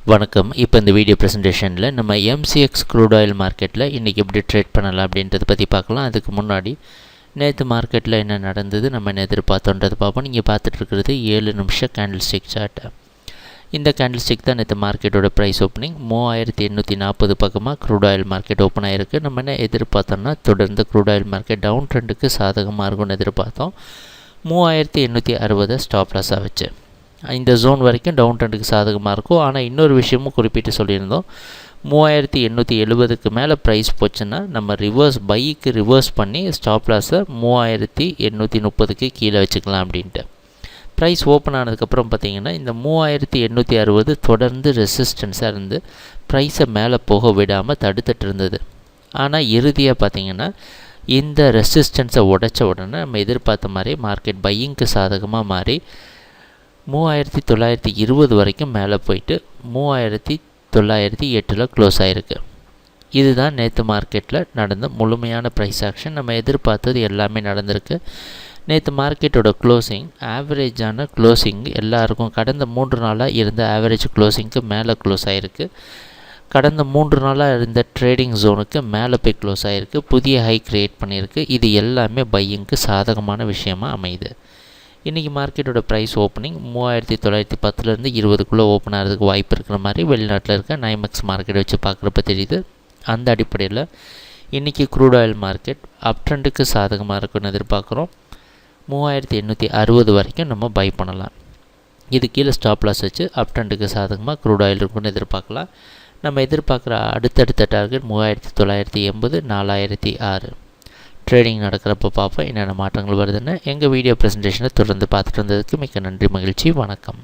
வணக்கம். இப்போ இந்த வீடியோ ப்ரெசன்டேஷனில் நம்ம MCX க்ரூட் ஆயில் மார்க்கெட்டில் இன்றைக்கி எப்படி ட்ரேட் பண்ணலாம் அப்படின்றத பற்றி பார்க்கலாம். அதுக்கு முன்னாடி நேற்று மார்க்கெட்டில் என்ன நடந்தது, நம்ம என்ன எதிர்பார்த்தோன்றது பார்ப்போம். நீங்கள் பார்த்துட்ருக்கிறது 7 நிமிஷம் கேண்டில் ஸ்டிக் சார்ட். இந்த கேண்டில் ஸ்டிக் தான் நேற்று மார்க்கெட்டோட ப்ரைஸ் ஓப்பனிங் 3840 பக்கமாக க்ரூட் ஆயில் மார்க்கெட் ஓப்பன் ஆகிருக்கு. நம்ம என்ன எதிர்பார்த்தோம்னா தொடர்ந்து க்ரூட் ஆயில் மார்க்கெட் டவுன் ட்ரெண்டுக்கு சாதகமாக இருக்கும்னு எதிர்பார்த்தோம். 3860 ஸ்டாப் லாஸாக வச்சு இந்த ஜோன் வரைக்கும் டவுன் ட்ரெண்டுக்கு சாதகமாக இருக்கும். ஆனால் இன்னொரு விஷயமும் குறிப்பிட்டு சொல்லியிருந்தோம், 3870க்கு மேலே ப்ரைஸ் போச்சுன்னா நம்ம பைக்கு ரிவர்ஸ் பண்ணி ஸ்டாப் லாஸை 3830க்கு கீழே வச்சுக்கலாம் அப்படின்ட்டு. ப்ரைஸ் ஓப்பன் ஆனதுக்கப்புறம் பார்த்திங்கன்னா இந்த 3860 தொடர்ந்து ரெசிஸ்டன்ஸாக இருந்து ப்ரைஸை மேலே போக விடாமல் தடுத்துட்டு இருந்தது. ஆனால் இறுதியாக பார்த்திங்கன்னா இந்த ரெசிஸ்டன்ஸை உடைச்ச உடனே நம்ம எதிர்பார்த்த மாதிரி மார்க்கெட் பையிங்க்கு சாதகமாக மாறி 3920 வரைக்கும் மேலே போயிட்டு 3908 க்ளோஸ் ஆகிருக்கு. இதுதான் நேற்று மார்க்கெட்டில் நடந்த முழுமையான ப்ரைஸ் ஆக்ஷன். நம்ம எதிர்பார்த்தது எல்லாமே நடந்திருக்கு. நேற்று மார்க்கெட்டோட க்ளோசிங் ஆவரேஜான க்ளோசிங் எல்லாருக்கும் கடந்த 3 நாளாக இருந்த ஆவரேஜ் க்ளோசிங்க்கு மேலே க்ளோஸ் ஆகிருக்கு. கடந்த 3 நாளாக இருந்த ட்ரேடிங் ஜோனுக்கு மேலே போய் க்ளோஸ் ஆகிருக்கு. புதிய ஹை க்ரியேட் பண்ணியிருக்கு. இது எல்லாமே பையிங்க்கு சாதகமான விஷயமாக அமையுது. இன்றைக்கி மார்க்கெட்டோட ப்ரைஸ் ஓப்பனிங் 3910லேருந்து 20க்குள்ளே ஓப்பன் ஆகிறதுக்கு வாய்ப்பு இருக்கிற மாதிரி வெளிநாட்டில் இருக்க நைமெக்ஸ் மார்க்கெட் வச்சு பார்க்குறப்ப தெரியுது. அந்த அடிப்படையில் இன்றைக்கி க்ரூட் ஆயில் மார்க்கெட் அப் ட்ரெண்டுக்கு சாதகமாக இருக்குன்னு எதிர்பார்க்குறோம். 3860 வரைக்கும் நம்ம பை பண்ணலாம். இது கீழே ஸ்டாப் லாஸ் வச்சு அப் ட்ரெண்டுக்கு சாதகமாக க்ரூட் ஆயில் இருக்குன்னு எதிர்பார்க்கலாம். நம்ம எதிர்பார்க்குற அடுத்தடுத்த டார்கெட் 3980, 4006. ட்ரேடிங் நடக்கிறப்ப பார்ப்போம் என்னென்ன மாற்றங்கள் வருதுன்னு. எங்கள் வீடியோ ப்ரெசன்டேஷனை தொடர்ந்து பார்த்துட்டு வந்ததுக்கு மிக்க நன்றி, மகிழ்ச்சி, வணக்கம்.